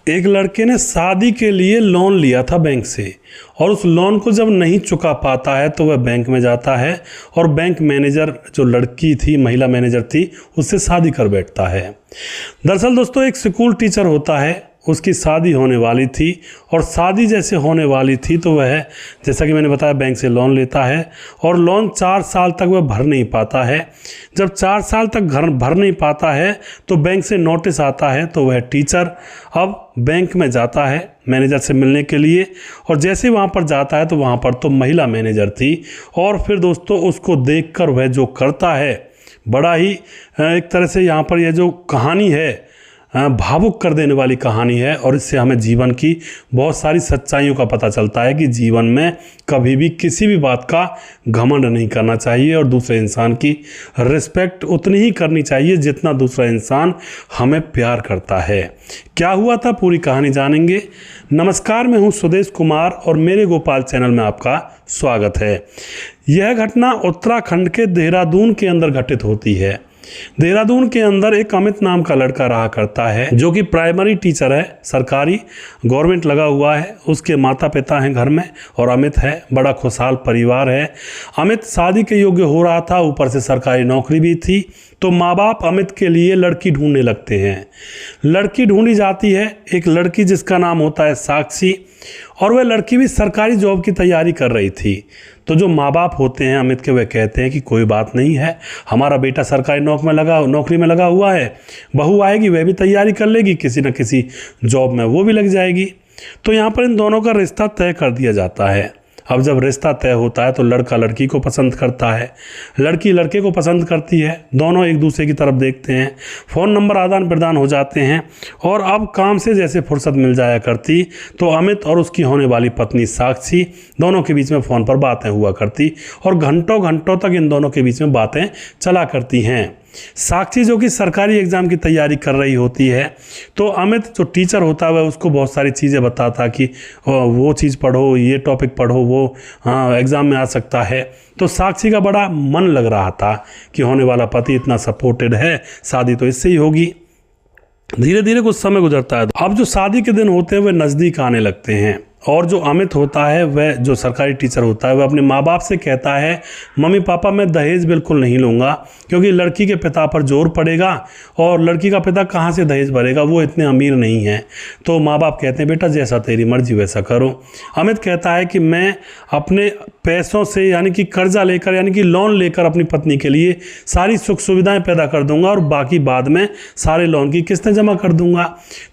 एक लड़के ने शादी के लिए लोन लिया था बैंक से, और उस लोन को जब नहीं चुका पाता है तो वह बैंक में जाता है और बैंक मैनेजर, जो लड़की थी, महिला मैनेजर थी, उससे शादी कर बैठता है। दरअसल दोस्तों, एक स्कूल टीचर होता है, उसकी शादी होने वाली थी, और शादी जैसे होने वाली थी तो वह, जैसा कि मैंने बताया, बैंक से लोन लेता है और लोन 4 साल तक वह भर नहीं पाता है। जब 4 साल तक घर भर नहीं पाता है तो बैंक से नोटिस आता है, तो वह टीचर अब बैंक में जाता है मैनेजर से मिलने के लिए, और जैसे वहाँ पर जाता है तो वहाँ पर तो महिला मैनेजर थी। और फिर दोस्तों, उसको देखकर वह जो करता है, बड़ा ही एक तरह से यहाँ पर यह जो कहानी है, भावुक कर देने वाली कहानी है, और इससे हमें जीवन की बहुत सारी सच्चाइयों का पता चलता है कि जीवन में कभी भी किसी भी बात का घमंड नहीं करना चाहिए, और दूसरे इंसान की रिस्पेक्ट उतनी ही करनी चाहिए जितना दूसरा इंसान हमें प्यार करता है। क्या हुआ था, पूरी कहानी जानेंगे। नमस्कार, मैं हूं सुदेश कुमार और मेरे गोपाल चैनल में आपका स्वागत है। यह घटना उत्तराखंड के देहरादून के अंदर घटित होती है। देहरादून के अंदर एक अमित नाम का लड़का रहा करता है, जो कि प्राइमरी टीचर है, सरकारी गवर्नमेंट लगा हुआ है। उसके माता पिता हैं घर में, और अमित है। बड़ा खुशहाल परिवार है। अमित शादी के योग्य हो रहा था, ऊपर से सरकारी नौकरी भी थी। तो माँ बाप अमित के लिए लड़की ढूंढने लगते हैं। लड़की ढूंढी जाती है, एक लड़की जिसका नाम होता है साक्षी, और वह लड़की भी सरकारी जॉब की तैयारी कर रही थी। तो जो माँ बाप होते हैं अमित के, वह कहते हैं कि कोई बात नहीं है, हमारा बेटा सरकारी नौकरी में लगा हुआ है, बहू आएगी वह भी तैयारी कर लेगी, किसी न किसी जॉब में वो भी लग जाएगी। तो यहाँ पर इन दोनों का रिश्ता तय कर दिया जाता है। अब जब रिश्ता तय होता है तो लड़का लड़की को पसंद करता है, लड़की लड़के को पसंद करती है। दोनों एक दूसरे की तरफ देखते हैं, फ़ोन नंबर आदान प्रदान हो जाते हैं। और अब काम से जैसे फुर्सत मिल जाया करती तो अमित और उसकी होने वाली पत्नी साक्षी, दोनों के बीच में फ़ोन पर बातें हुआ करती, और घंटों घंटों तक इन दोनों के बीच में बातें चला करती हैं। साक्षी जो कि सरकारी एग्ज़ाम की तैयारी कर रही होती है, तो अमित जो टीचर होता है वह उसको बहुत सारी चीज़ें बताता कि वो चीज़ पढ़ो, ये टॉपिक पढ़ो, वो एग्ज़ाम में आ सकता है। तो साक्षी का बड़ा मन लग रहा था कि होने वाला पति इतना सपोर्टेड है, शादी तो इससे ही होगी। धीरे धीरे कुछ समय गुजरता है। अब जो शादी के दिन होते हैं वह नज़दीक आने लगते हैं, और जो अमित होता है, वह जो सरकारी टीचर होता है, वह अपने माँ बाप से कहता है, मम्मी पापा मैं दहेज बिल्कुल नहीं लूँगा, क्योंकि लड़की के पिता पर जोर पड़ेगा, और लड़की का पिता कहाँ से दहेज भरेगा, वो इतने अमीर नहीं है। तो माँ बाप कहते हैं, बेटा जैसा तेरी मर्जी वैसा करो। अमित कहता है कि मैं अपने पैसों से, यानी कि कर्जा लेकर, यानी कि लोन लेकर, अपनी पत्नी के लिए सारी सुख सुविधाएं पैदा कर दूंगा, और बाकी बाद में सारे लोन की किस्तें जमा कर दूंगा।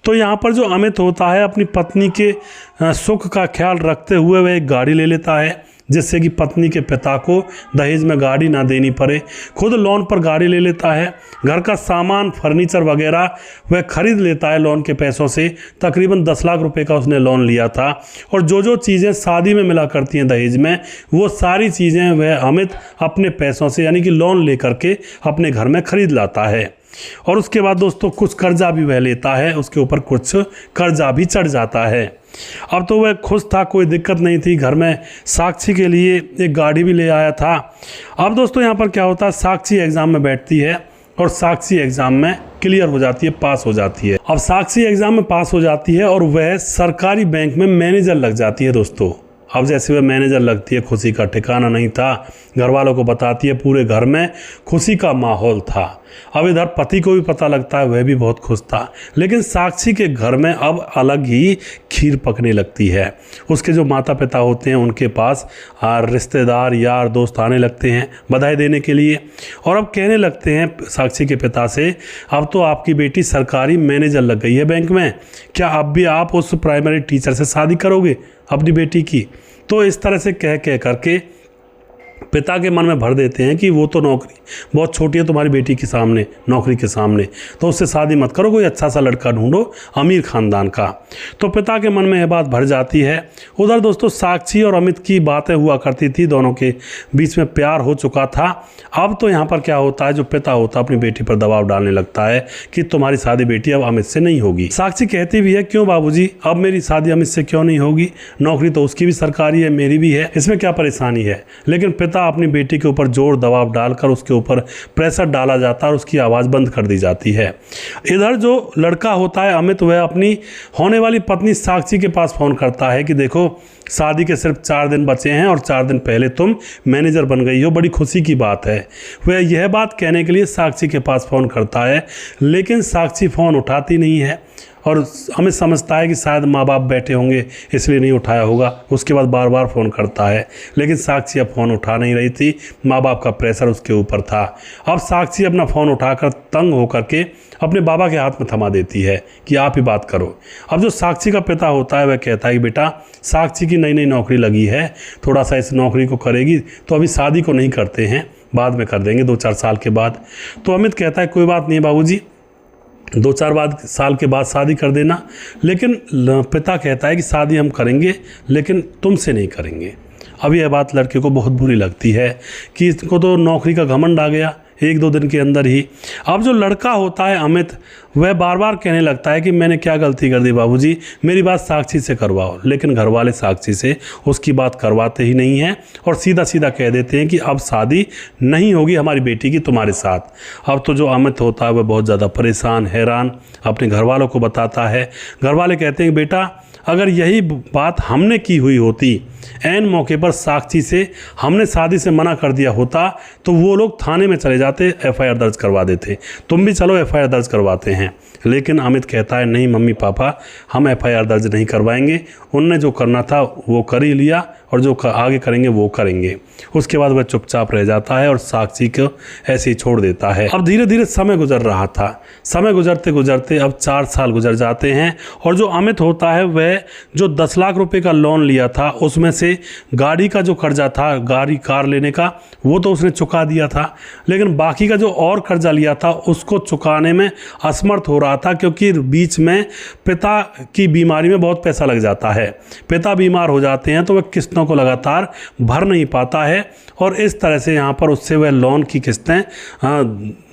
तो यहाँ पर जो अमित होता है, अपनी पत्नी के सुख का ख्याल रखते हुए वह एक गाड़ी ले लेता है, जिससे कि पत्नी के पिता को दहेज में गाड़ी ना देनी पड़े। खुद लोन पर गाड़ी ले लेता है, घर का सामान, फर्नीचर वगैरह वह खरीद लेता है लोन के पैसों से। तकरीबन 10 लाख रुपए का उसने लोन लिया था, और जो चीज़ें शादी में मिला करती हैं दहेज में, वो सारी चीज़ें वह अमित अपने पैसों से, यानी कि लोन लेकर के अपने घर में खरीद लाता है। और उसके बाद दोस्तों कुछ कर्जा भी वह लेता है, उसके ऊपर कुछ कर्जा भी चढ़ जाता है। अब तो वह खुश था, कोई दिक्कत नहीं थी। घर में साक्षी के लिए एक गाड़ी भी ले आया था। अब दोस्तों यहाँ पर क्या होता है, साक्षी एग्ज़ाम में बैठती है, और साक्षी एग्ज़ाम में क्लियर हो जाती है, पास हो जाती है। अब साक्षी एग्ज़ाम में पास हो जाती है, और वह सरकारी बैंक में मैनेजर लग जाती है दोस्तों। अब जैसे वह मैनेजर लगती है, खुशी का ठिकाना नहीं था। घर वालों को बताती है, पूरे घर में खुशी का माहौल था। अब इधर पति को भी पता लगता है, वह भी बहुत खुश था। लेकिन साक्षी के घर में अब अलग ही खीर पकने लगती है। उसके जो माता पिता होते हैं, उनके पास रिश्तेदार, यार दोस्त आने लगते हैं बधाई देने के लिए, और अब कहने लगते हैं साक्षी के पिता से, अब तो आपकी बेटी सरकारी मैनेजर लग गई है बैंक में, क्या अब भी आप उस प्राइमरी टीचर से शादी करोगे अपनी बेटी की? तो इस तरह से कह करके पिता के मन में भर देते हैं कि वो तो नौकरी बहुत छोटी है तुम्हारी बेटी के सामने, नौकरी के सामने, तो उससे शादी मत करो, कोई अच्छा सा लड़का ढूंढो अमीर खानदान का। तो पिता के मन में यह बात भर जाती है। उधर दोस्तों साक्षी और अमित की बातें हुआ करती थी, दोनों के बीच में प्यार हो चुका था। अब तो यहाँ पर क्या होता है, जो पिता होता है अपनी बेटी पर दबाव डालने लगता है कि तुम्हारी शादी बेटी अब अमित से नहीं होगी। साक्षी कहती भी है, क्यों बाबूजी, अब मेरी शादी अमित से क्यों नहीं होगी? नौकरी तो उसकी भी सरकारी है, मेरी भी है, इसमें क्या परेशानी है? लेकिन पिता पिता अपनी बेटी के ऊपर जोर दबाव डालकर उसके ऊपर प्रेशर डाला जाता है और उसकी आवाज़ बंद कर दी जाती है। इधर जो लड़का होता है अमित, वह अपनी होने वाली पत्नी साक्षी के पास फ़ोन करता है कि देखो शादी के सिर्फ 4 दिन बचे हैं और 4 दिन पहले तुम मैनेजर बन गई हो, बड़ी खुशी की बात है। वह यह बात कहने के लिए साक्षी के पास फ़ोन करता है, लेकिन साक्षी फ़ोन उठाती नहीं है और अमित समझता है कि शायद माँ बाप बैठे होंगे इसलिए नहीं उठाया होगा। उसके बाद बार बार फ़ोन करता है, लेकिन साक्षी अब फ़ोन उठा नहीं रही थी। माँ बाप का प्रेशर उसके ऊपर था। अब साक्षी अपना फ़ोन उठाकर तंग होकर के अपने बाबा के हाथ में थमा देती है कि आप ही बात करो। अब जो साक्षी का पिता होता है वह कहता है कि बेटा साक्षी की नई नई नौकरी लगी है, थोड़ा सा इस नौकरी को करेगी तो अभी शादी को नहीं करते हैं, बाद में कर देंगे 2-4 साल के बाद। तो अमित कहता है कोई बात नहीं बाबूजी, 2-4 साल के बाद शादी कर देना। लेकिन पिता कहता है कि शादी हम करेंगे लेकिन तुमसे नहीं करेंगे। अब यह बात लड़के को बहुत बुरी लगती है कि इसको तो नौकरी का घमंड आ गया 1-2 दिन के अंदर ही। अब जो लड़का होता है अमित, वह बार बार कहने लगता है कि मैंने क्या गलती कर दी बाबूजी, मेरी बात साक्षी से करवाओ। लेकिन घर वाले साक्षी से उसकी बात करवाते ही नहीं हैं और सीधा सीधा कह देते हैं कि अब शादी नहीं होगी हमारी बेटी की तुम्हारे साथ। अब तो जो अमित होता है वह बहुत ज़्यादा परेशान, हैरान अपने घर वालों को बताता है। घर वाले कहते हैं बेटा अगर यही बात हमने की हुई होती, ऐन मौके पर साक्षी से हमने शादी से मना कर दिया होता तो वो लोग थाने में चले जाते, FIR दर्ज करवा देते। तुम भी चलो FIR दर्ज करवाते हैं। लेकिन अमित कहता है नहीं मम्मी पापा, हम FIR दर्ज नहीं करवाएंगे, उनने जो करना था वो कर ही लिया और जो आगे करेंगे वो करेंगे। उसके बाद वह चुपचाप रह जाता है और साक्षी को ऐसे ही छोड़ देता है। अब धीरे धीरे समय गुजर रहा था। समय गुजरते गुजरते अब 4 साल गुजर जाते हैं और जो अमित होता है वह जो 10 लाख रुपए का लोन लिया था उसमें से गाड़ी का जो कर्जा था, कार लेने का, वो तो उसने चुका दिया था। लेकिन बाकी का जो और कर्जा लिया था उसको चुकाने में असमर्थ हो रहा था, क्योंकि बीच में पिता की बीमारी में बहुत पैसा लग जाता है। पिता बीमार हो जाते हैं तो वह किस्तों को लगातार भर नहीं पाता है और इस तरह से यहाँ पर उससे वह लोन की किस्तें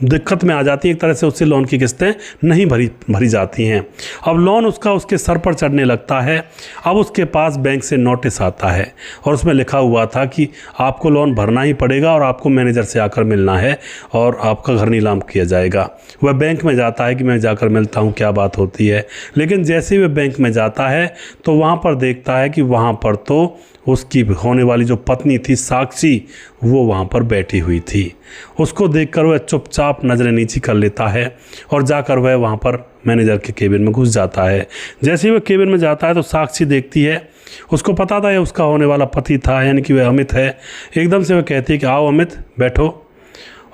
दिक्कत में आ जाती हैं। एक तरह से उससे लोन की किस्तें नहीं भरी जाती हैं। अब लोन उसके सर पर चढ़ने लगता है। अब उसके पास बैंक से नोटिस आता है और उसमें लिखा हुआ था कि आपको लोन भरना ही पड़ेगा और आपको मैनेजर से आकर मिलना है और आपका घर नीलाम किया जाएगा। वह बैंक में जाता है कि मैं जाकर मिलता हूँ, क्या बात होती है। लेकिन जैसे ही वह बैंक में जाता है तो वहाँ पर देखता है कि वहाँ पर तो उसकी होने वाली जो पत्नी थी साक्षी, वो वहाँ पर बैठी हुई थी। उसको देखकर वह चुपचाप नज़रें नीची कर लेता है और जाकर वह वहाँ पर मैनेजर के केबिन में घुस जाता है। जैसे ही वह केबिन में जाता है तो साक्षी देखती है, उसको पता था यह उसका होने वाला पति था, यानी कि वह अमित है। एकदम से वह कहती है कि आओ अमित बैठो,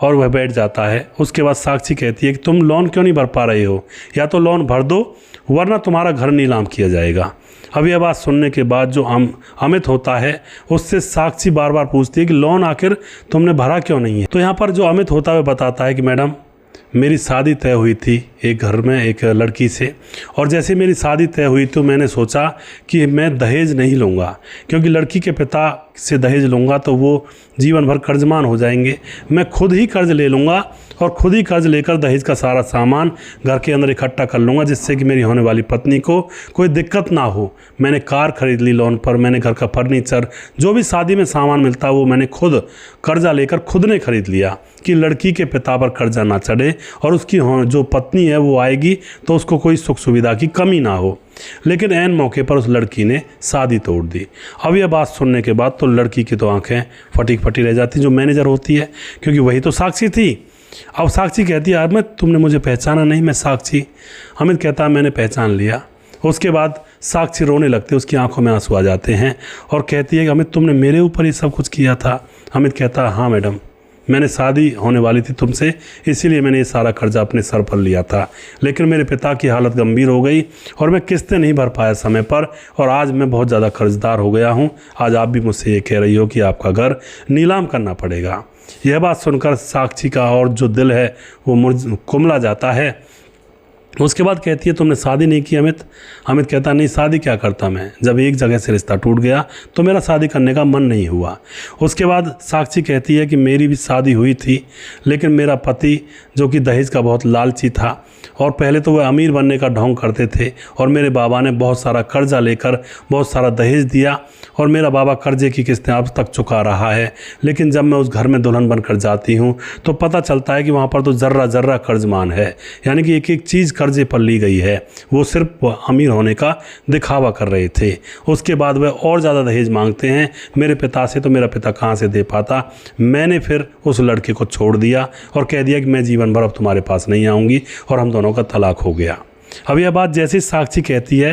और वह बैठ जाता है। उसके बाद साक्षी कहती है कि तुम लोन क्यों नहीं भर पा रहे हो, या तो लोन भर दो वरना तुम्हारा घर नीलाम किया जाएगा। अब यह बात सुनने के बाद जो अमित होता है उससे साक्षी बार बार पूछती है कि लोन आखिर तुमने भरा क्यों नहीं है। तो यहाँ पर जो अमित होता है बताता है कि मैडम मेरी शादी तय हुई थी एक घर में एक लड़की से, और जैसे मेरी शादी तय हुई तो मैंने सोचा कि मैं दहेज नहीं लूँगा, क्योंकि लड़की के पिता से दहेज लूँगा तो वो जीवन भर कर्जमान हो जाएंगे। मैं खुद ही कर्ज ले लूँगा और खुद ही कर्ज लेकर दहेज का सारा सामान घर के अंदर इकट्ठा कर लूँगा, जिससे कि मेरी होने वाली पत्नी को कोई दिक्कत ना हो। मैंने कार खरीद ली लोन पर, मैंने घर का फर्नीचर, जो भी शादी में सामान मिलता है वो मैंने खुद कर्जा लेकर खुद ने खरीद लिया कि लड़की के पिता पर कर्जा ना चढ़े और उसकी जो पत्नी है वो आएगी तो उसको कोई सुख सुविधा की कमी ना हो। लेकिन ऐन मौके पर उस लड़की ने शादी तोड़ दी। अब यह बात सुनने के बाद तो लड़की की तो आंखें फटी फटी रह जाती, जो मैनेजर होती है, क्योंकि वही तो साक्षी थी। अब साक्षी कहती है अमित तुमने मुझे पहचाना नहीं, मैं साक्षी। अमित कहता है मैंने पहचान लिया। उसके बाद साक्षी रोने लगती है, उसकी आंखों में आंसू आ जाते हैं और कहती है कि अमित तुमने मेरे ऊपर ही सब कुछ किया था। अमित कहता है हाँ मैडम, मैंने शादी होने वाली थी तुमसे, इसीलिए मैंने ये सारा कर्जा अपने सर पर लिया था। लेकिन मेरे पिता की हालत गंभीर हो गई और मैं किस्तें नहीं भर पाया समय पर, और आज मैं बहुत ज़्यादा कर्जदार हो गया हूँ। आज आप भी मुझसे ये कह रही हो कि आपका घर नीलाम करना पड़ेगा। यह बात सुनकर साक्षी का और जो दिल है वो कुमला जाता है उसके बाद कहती है तुमने शादी नहीं की अमित। अमित कहता नहीं, शादी क्या करता मैं, जब एक जगह से रिश्ता टूट गया तो मेरा शादी करने का मन नहीं हुआ। उसके बाद साक्षी कहती है कि मेरी भी शादी हुई थी, लेकिन मेरा पति जो कि दहेज का बहुत लालची था और पहले तो वह अमीर बनने का ढोंग करते थे और मेरे बाबा ने बहुत सारा कर्जा लेकर बहुत सारा दहेज दिया और मेरा बाबा कर्जे की किस्तें अब तक चुका रहा है। लेकिन जब मैं उस घर में दुल्हन बनकर जाती हूँ तो पता चलता है कि वहाँ पर तो ज़र्रा ज़र्रा कर्जमान है, यानी कि एक एक चीज़ कर्जे पर ली गई है। वो सिर्फ अमीर होने का दिखावा कर रहे थे। उसके बाद वह और ज़्यादा दहेज मांगते हैं मेरे पिता से, तो मेरा पिता कहाँ से दे पाता। मैंने फिर उस लड़के को छोड़ दिया और कह दिया कि मैं जीवन भर अब तुम्हारे पास नहीं आऊँगी और हम दोनों का तलाक हो गया। अब यह बात जैसे ही साक्षी कहती है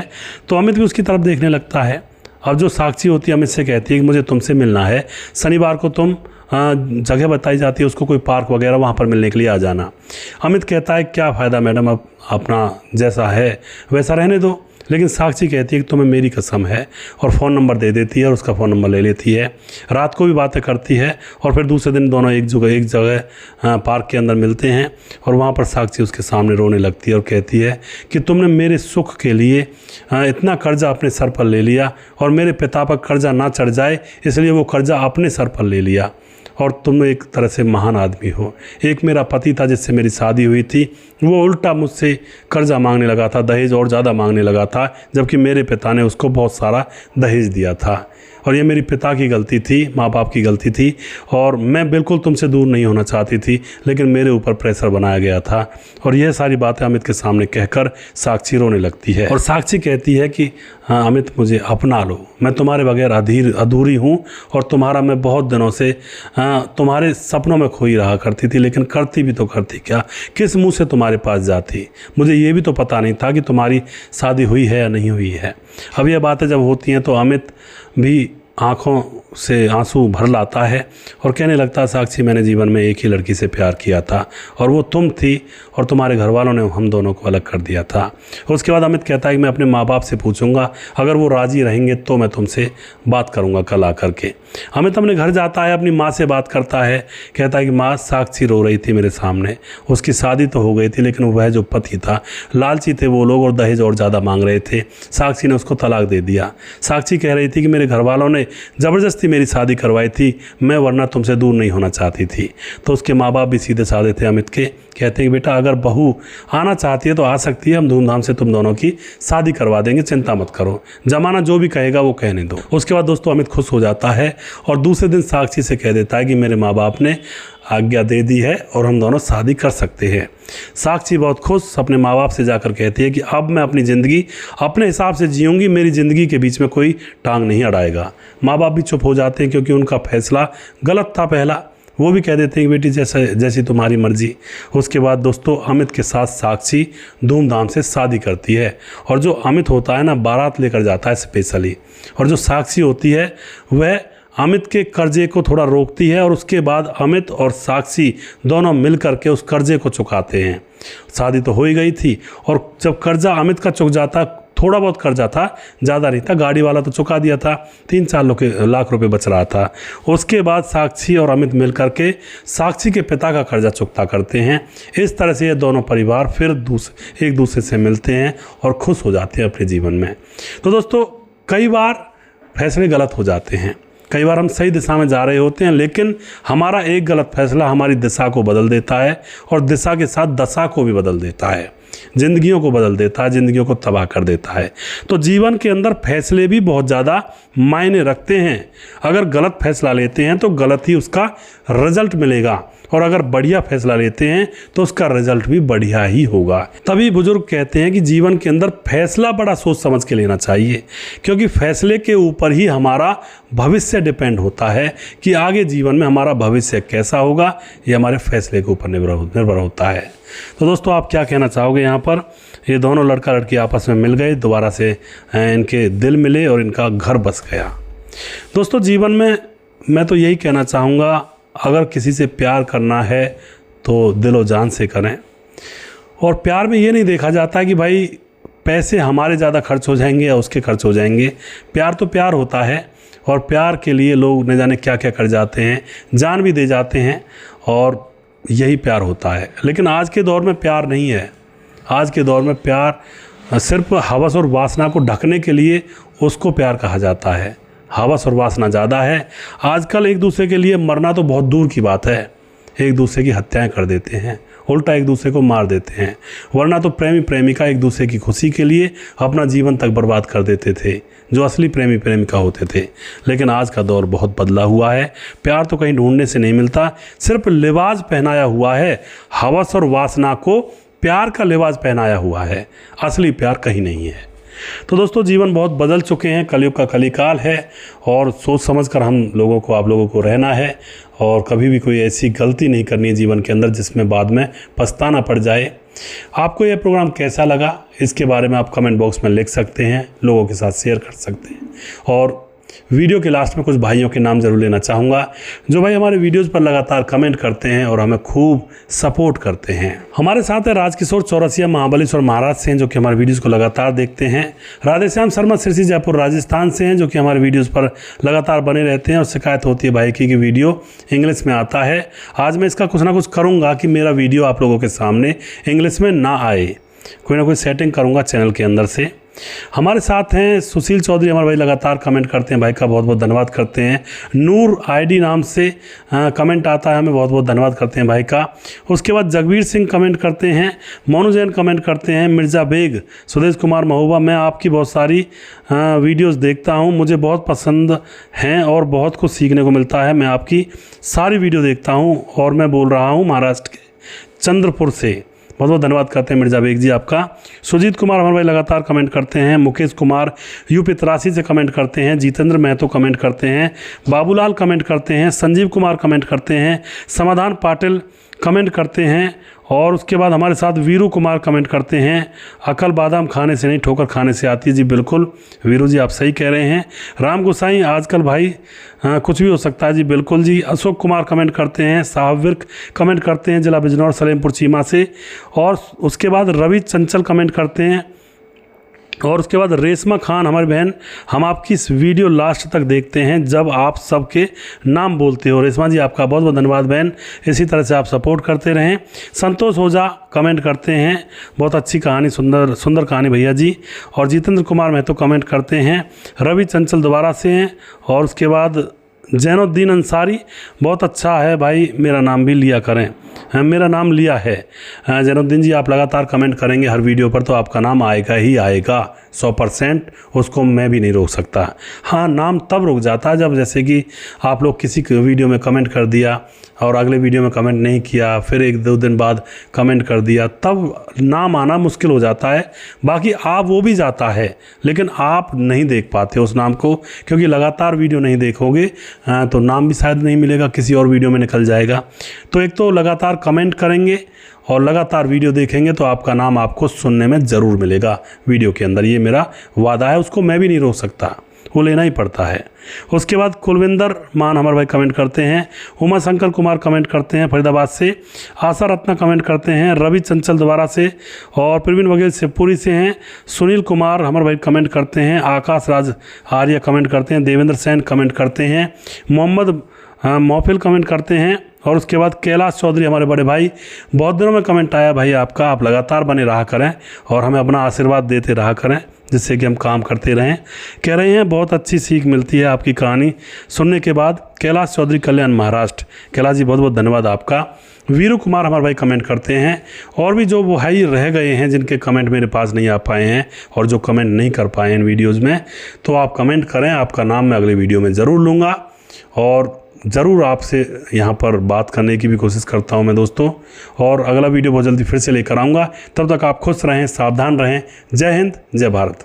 तो अमित भी उसकी तरफ देखने लगता है। अब जो साक्षी होती है अमित से कहती है कि मुझे तुमसे मिलना है, शनिवार को तुम जगह बताई जाती है उसको, कोई पार्क वगैरह, वहाँ पर मिलने के लिए आ जाना। अमित कहता है क्या फ़ायदा मैडम, अब अपना जैसा है वैसा रहने दो। लेकिन साक्षी कहती है कि तुम्हें मेरी कसम है और फ़ोन नंबर दे देती है और उसका फ़ोन नंबर ले लेती है। रात को भी बातें करती है और फिर दूसरे दिन दोनों एक जगह पार्क के अंदर मिलते हैं और वहाँ पर साक्षी उसके सामने रोने लगती है और कहती है कि तुमने मेरे सुख के लिए इतना कर्जा अपने सर पर ले लिया और मेरे पिता पर कर्जा ना चढ़ जाए इसलिए वो कर्जा अपने सर पर ले लिया और तुम एक तरह से महान आदमी हो। एक मेरा पति था जिससे मेरी शादी हुई थी, वो उल्टा मुझसे कर्जा मांगने लगा था, दहेज और ज़्यादा मांगने लगा था, जबकि मेरे पिता ने उसको बहुत सारा दहेज दिया था और ये मेरी पिता की गलती थी, माँ बाप की गलती थी और मैं बिल्कुल तुमसे दूर नहीं होना चाहती थी, लेकिन मेरे ऊपर प्रेशर बनाया गया था। और यह सारी बातें अमित के सामने कहकर साक्षी रोने लगती है और साक्षी कहती है कि हाँ अमित मुझे अपना लो, मैं तुम्हारे बगैर अधूरी हूँ और तुम्हारा मैं बहुत दिनों से तुम्हारे सपनों में खोई रहा करती थी, लेकिन करती भी तो करती क्या, किस मुंह से तुम्हारे पास जाती, मुझे ये भी तो पता नहीं था कि तुम्हारी शादी हुई है या नहीं हुई है। अब ये बातें जब होती हैं तो अमित भी आँखों से आंसू भर लाता है और कहने लगता है साक्षी मैंने जीवन में एक ही लड़की से प्यार किया था और वो तुम थी और तुम्हारे घर वालों ने हम दोनों को अलग कर दिया था। उसके बाद अमित कहता है कि मैं अपने माँ बाप से पूछूंगा, अगर वो राज़ी रहेंगे तो मैं तुमसे बात करूंगा कल आकर के। अमित अपने घर जाता है, अपनी माँ से बात करता है, कहता है कि माँ साक्षी रो रही थी मेरे सामने, उसकी शादी तो हो गई थी लेकिन वह जो पति था लालची थे वो लोग और दहेज और ज़्यादा मांग रहे थे, साक्षी ने उसको तलाक दे दिया। साक्षी कह रही थी कि मेरे घर वालों ने ज़बरदस्ती मेरी शादी करवाई थी, मैं वरना तुमसे दूर नहीं होना चाहती थी। तो उसके माँ बाप भी सीधे साधे थे अमित के, कहते हैं कि बेटा अगर बहू आना चाहती है तो आ सकती है, हम धूमधाम से तुम दोनों की शादी करवा देंगे, चिंता मत करो, जमाना जो भी कहेगा वो कहने दो। उसके बाद दोस्तों अमित खुश हो जाता है और दूसरे दिन साक्षी से कह देता है कि मेरे माँ बाप ने आज्ञा दे दी है और हम दोनों शादी कर सकते हैं। साक्षी बहुत खुश अपने माँ बाप से जाकर कहती है कि अब मैं अपनी ज़िंदगी अपने हिसाब से जीऊँगी, मेरी ज़िंदगी के बीच में कोई टांग नहीं अड़ाएगा। माँ बाप भी चुप हो जाते हैं क्योंकि उनका फैसला गलत था पहला, वो भी कह देते हैं कि बेटी जैसी तुम्हारी मर्जी। उसके बाद दोस्तों अमित के साथ साक्षी धूमधाम से शादी करती है और जो अमित होता है ना बारात लेकर जाता है स्पेशली, और जो साक्षी होती है वह अमित के कर्जे को थोड़ा रोकती है और उसके बाद अमित और साक्षी दोनों मिल करके उस कर्जे को चुकाते हैं। शादी तो हो ही गई थी और जब कर्जा अमित का चुक जाता, थोड़ा बहुत कर्जा था, ज़्यादा नहीं था, गाड़ी वाला तो चुका दिया था, 3-4 लाख रुपए बच रहा था। उसके बाद साक्षी और अमित मिल करके साक्षी के पिता का कर्जा चुकता करते हैं। इस तरह से ये दोनों परिवार फिर एक दूसरे से मिलते हैं और खुश हो जाते हैं अपने जीवन में। तो दोस्तों कई बार फैसले गलत हो जाते हैं, कई बार हम सही दिशा में जा रहे होते हैं लेकिन हमारा एक गलत फैसला हमारी दिशा को बदल देता है और दिशा के साथ दशा को भी बदल देता है, ज़िंदगियों को बदल देता है, ज़िंदगियों को तबाह कर देता है। तो जीवन के अंदर फैसले भी बहुत ज़्यादा मायने रखते हैं। अगर गलत फैसला लेते हैं तो गलत ही उसका रिजल्ट मिलेगा और अगर बढ़िया फैसला लेते हैं तो उसका रिजल्ट भी बढ़िया ही होगा। तभी बुजुर्ग कहते हैं कि जीवन के अंदर फैसला बड़ा सोच समझ के लेना चाहिए, क्योंकि फैसले के ऊपर ही हमारा भविष्य डिपेंड होता है कि आगे जीवन में हमारा भविष्य कैसा होगा, ये हमारे फैसले के ऊपर निर्भर होता है। तो दोस्तों आप क्या कहना चाहोगे यहाँ पर? ये दोनों लड़का लड़की आपस में मिल गए, दोबारा से इनके दिल मिले और इनका घर बस गया। दोस्तों जीवन में मैं तो यही कहना चाहूँगा, अगर किसी से प्यार करना है तो दिलो जान से करें। और प्यार में ये नहीं देखा जाता है कि भाई पैसे हमारे ज़्यादा खर्च हो जाएंगे या उसके खर्च हो जाएंगे। प्यार तो प्यार होता है और प्यार के लिए लोग न जाने क्या क्या कर जाते हैं, जान भी दे जाते हैं और यही प्यार होता है। लेकिन आज के दौर में प्यार नहीं है, आज के दौर में प्यार सिर्फ हवस और वासना को ढकने के लिए उसको प्यार कहा जाता है। हवस और वासना ज़्यादा है। आजकल एक दूसरे के लिए मरना तो बहुत दूर की बात है, एक दूसरे की हत्याएं कर देते हैं, उल्टा एक दूसरे को मार देते हैं। वरना तो प्रेमी प्रेमिका एक दूसरे की खुशी के लिए अपना जीवन तक बर्बाद कर देते थे, जो असली प्रेमी प्रेमिका होते थे। लेकिन आज का दौर बहुत बदला हुआ है। प्यार तो कहीं ढूंढने से नहीं मिलता, सिर्फ लिबास पहनाया हुआ है। हवस और वासना को प्यार का लिबास पहनाया हुआ है, असली प्यार कहीं नहीं है। तो दोस्तों, जीवन बहुत बदल चुके हैं, कलयुग का कलिकाल है और सोच समझ कर हम लोगों को, आप लोगों को रहना है और कभी भी कोई ऐसी गलती नहीं करनी है जीवन के अंदर जिसमें बाद में पछताना पड़ जाए। आपको यह प्रोग्राम कैसा लगा, इसके बारे में आप कमेंट बॉक्स में लिख सकते हैं, लोगों के साथ शेयर कर सकते हैं। और वीडियो के लास्ट में कुछ भाइयों के नाम ज़रूर लेना चाहूँगा जो भाई हमारे वीडियोस पर लगातार कमेंट करते हैं और हमें खूब सपोर्ट करते हैं। हमारे साथ है राजकिशोर चौरसिया महाबलेश्वर महाराष्ट्र से हैं, जो कि हमारे वीडियोस को लगातार देखते हैं। राधेश्याम शर्मा सिरसी जयपुर राजस्थान से हैं, जो कि हमारे वीडियोस पर लगातार बने रहते हैं और शिकायत होती है भाई की वीडियो इंग्लिश में आता है। आज मैं इसका कुछ ना कुछ करूँगा कि मेरा वीडियो आप लोगों के सामने इंग्लिश में ना आए, कोई ना कोई सेटिंग करूँगा चैनल के अंदर से। हमारे साथ हैं सुशील चौधरी, हमारे भाई लगातार कमेंट करते हैं, भाई का बहुत बहुत धन्यवाद करते हैं। नूर आईडी नाम से कमेंट आता है, हमें बहुत बहुत धन्यवाद करते हैं भाई का। उसके बाद जगवीर सिंह कमेंट करते हैं, मोनू जैन कमेंट करते हैं, मिर्ज़ा बेग, सुदेश कुमार महोबा, मैं आपकी बहुत सारी वीडियोस देखता हूं, मुझे बहुत पसंद हैं और बहुत कुछ सीखने को मिलता है। मैं आपकी सारी वीडियो देखता हूं और मैं बोल रहा हूं महाराष्ट्र के चंद्रपुर से। बहुत बहुत धन्यवाद करते हैं मिर्ज़ा बेग जी आपका। सुजीत कुमार हमारे भाई लगातार कमेंट करते हैं। मुकेश कुमार यूपी 83 से कमेंट करते हैं। जितेंद्र महतो कमेंट करते हैं। बाबूलाल कमेंट करते हैं। संजीव कुमार कमेंट करते हैं। समाधान पाटिल कमेंट करते हैं। और उसके बाद हमारे साथ वीरू कुमार कमेंट करते हैं, अकल बादाम खाने से नहीं ठोकर खाने से आती है। जी बिल्कुल वीरू जी, आप सही कह रहे हैं। राम गोसाई, आजकल भाई कुछ भी हो सकता है। जी बिल्कुल जी। अशोक कुमार कमेंट करते हैं। साहब विर्क कमेंट करते हैं जिला बिजनौर सलेमपुर चीमा से। और उसके बाद रवि चंचल कमेंट करते हैं। और उसके बाद रेशमा खान हमारी बहन, हम आपकी इस वीडियो लास्ट तक देखते हैं जब आप सबके नाम बोलते हो। रेशमा जी आपका बहुत बहुत धन्यवाद बहन, इसी तरह से आप सपोर्ट करते रहें। संतोष ओझा कमेंट करते हैं, बहुत अच्छी कहानी, सुंदर सुंदर कहानी भैया जी। और जितेंद्र कुमार महतो कमेंट करते हैं। रवि चंचल दोबारा से हैं। और उसके बाद जैनुद्दीन अंसारी, बहुत अच्छा है भाई, मेरा नाम भी लिया करें। मेरा नाम लिया है। जैनुद्दीन जी, आप लगातार कमेंट करेंगे हर वीडियो पर तो आपका नाम आएगा ही आएगा 100%, उसको मैं भी नहीं रोक सकता। हाँ, नाम तब रुक जाता है जब जैसे कि आप लोग किसी वीडियो में कमेंट कर दिया और अगले वीडियो में कमेंट नहीं किया, फिर 1-2 दिन बाद कमेंट कर दिया, तब नाम आना मुश्किल हो जाता है। बाकी आप वो भी जाता है, लेकिन आप नहीं देख पाते उस नाम को, क्योंकि लगातार वीडियो नहीं देखोगे तो नाम भी शायद नहीं मिलेगा, किसी और वीडियो में निकल जाएगा। तो एक तो लगातार कमेंट करेंगे और लगातार वीडियो देखेंगे तो आपका नाम आपको सुनने में ज़रूर मिलेगा वीडियो के अंदर, ये मेरा वादा है, उसको मैं भी नहीं रोक सकता, वो लेना ही पड़ता है। उसके बाद कुलविंदर मान हमारे भाई कमेंट करते हैं। उमा शंकर कुमार कमेंट करते हैं फरीदाबाद से। आशा रत्ना कमेंट करते हैं। रवि चंचल दोबारा से। और प्रवीण वगैरह शिवपुरी से हैं। सुनील कुमार हमारे भाई कमेंट करते हैं। आकाश राज आर्य कमेंट करते हैं। देवेंद्र सेन कमेंट करते हैं। मोहम्मद मोफिल कमेंट करते हैं। और उसके बाद कैलाश चौधरी हमारे बड़े भाई, बहुत दिनों में कमेंट आया भाई आपका, आप लगातार बने रहा करें और हमें अपना आशीर्वाद देते रहा करें, जिससे कि हम काम करते रहें। कह रहे हैं बहुत अच्छी सीख मिलती है आपकी कहानी सुनने के बाद। कैलाश चौधरी, कल्याण, महाराष्ट्र। कैलाश जी बहुत बहुत धन्यवाद आपका। वीरू कुमार हमारे भाई कमेंट करते हैं। और भी जो भाई रह गए हैं जिनके कमेंट मेरे पास नहीं आ पाए हैं और जो कमेंट नहीं कर पाए हैं वीडियोज़ में, तो आप कमेंट करें, आपका नाम मैं अगले वीडियो में ज़रूर लूँगा और ज़रूर आपसे यहाँ पर बात करने की भी कोशिश करता हूँ मैं दोस्तों। और अगला वीडियो बहुत जल्दी फिर से लेकर आऊँगा। तब तक आप खुश रहें, सावधान रहें। जय हिंद, जय भारत।